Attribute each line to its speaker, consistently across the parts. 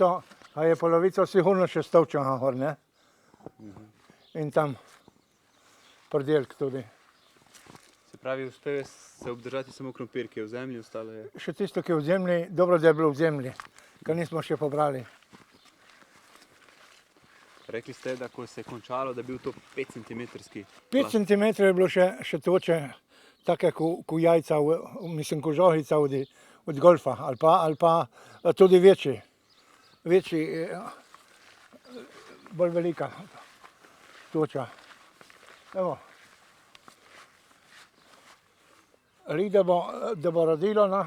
Speaker 1: A je polovico sigurno še Stovčana gor, ne? In tam pridelk tudi.
Speaker 2: Se pravi, uspel je se obdržati samo krompir, ki je v zemlji, ostalo je...
Speaker 1: Še tisto, ki je v zemlji, dobro, da je bilo v zemlji, ker nismo še pobrali.
Speaker 2: Rekli ste, da ko se je končalo, da je bil to 5 centimetrski.
Speaker 1: 5 centimetrov je bilo še toče, take ko jajca, mislim, ko žogica od golfa, ali pa tudi večji. Večji, bolj velika toča. Evo. Lik, da bo rodilo na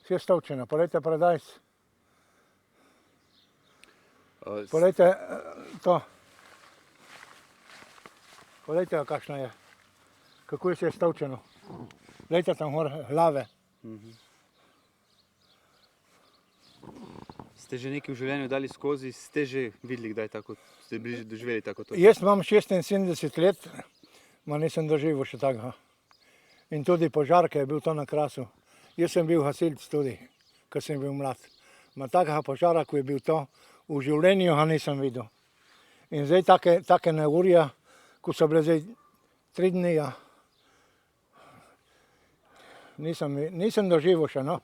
Speaker 1: vse Stovčene. Poglejte predajc. Poglejte to. Poglejte, kakšna je. Kako je vse Stovčeno. Poglejte tam gor glave.
Speaker 2: Ste že nekaj v življenju dali skozi, ste že videli kdaj tako, ste bili doživeli tako to?
Speaker 1: Jaz imam 76 let, ma nisem doživel še takega. In tudi požarke je bil to na Krasu. Jaz sem bil gasilec tudi, ko sem bil mlad. Ma takega požara, ko je bil to, v življenju ga nisem videl. In zdaj take neurja, ko so bile zdaj 3 dni, nisem doživel še, no.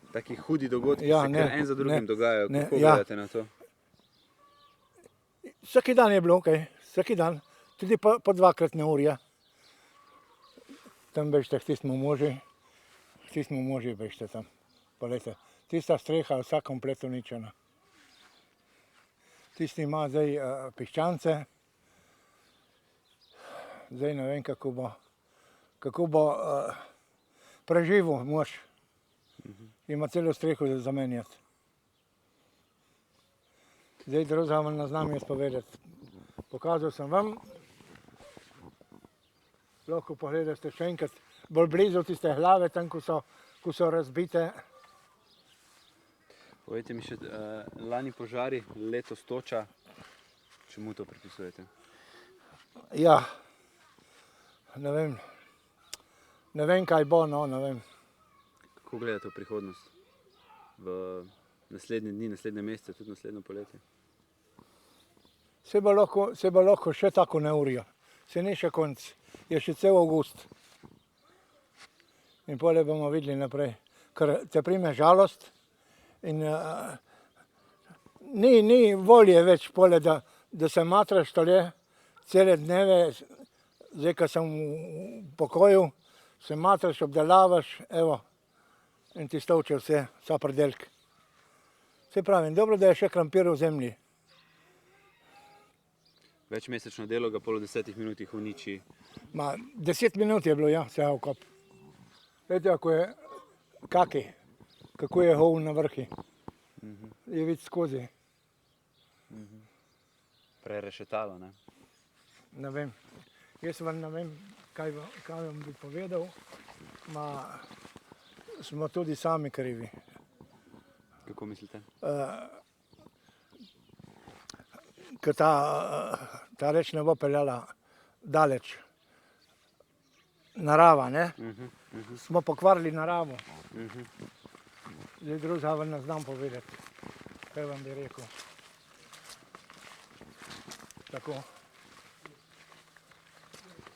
Speaker 2: Taki hudi dogodki se kar en za drugim dogajajo, kako gledate na to?
Speaker 1: Vsaki dan je bilo, vsaki dan, tudi po 2-krat neurja. Tam bežite, k tistemu možu bežite tam. Poglejte, tista streha je vsa komplet uničena. Tisti ima zdaj piščance. Zdaj ne vem, kako bo preživel mož. Ima celo streho zamenjati. Zdaj drugega vam ne znam jaz povedati. Pokazal sem vam. Lahko pogledate še enkrat bolj blizu tiste glave, tam ko so razbite.
Speaker 2: Povejte mi še, lani požari, letos toča, čemu to pripisujete?
Speaker 1: Ja, ne vem kaj bo, no, ne vem.
Speaker 2: Kako gledate v prihodnost? V naslednje dni, naslednje mesece, tudi naslednjo poletje?
Speaker 1: Se bo lahko še tako neurja. Se ni še konc, je še cel avgust. In potem bomo videli naprej. Ker te prime žalost in ni volje več pole, da se matraš tole cele dneve, zdaj, ko sem v pokoju, se matraš, obdelavaš, evo, in ti Stovče vsa pridelk. Se pravim, dobro, da je še krompir v zemlji.
Speaker 2: Večmesečno delo ga pol v 10 minutih uniči.
Speaker 1: 10 minut je bilo, ja, vse okop. Vidite, kako je hov na vrhi. Je vid skozi.
Speaker 2: Prerešetalo, ne?
Speaker 1: Ne vem. Jaz vam ne vem, kaj vam bi povedal. Smo tudi sami krivi.
Speaker 2: Kako mislite?
Speaker 1: Ker ta reč ne bo peljala daleč. Narava, ne? Smo pokvarili naravo. Zdaj drugega vam ne znam povedati, kaj vam bi rekel. Tako.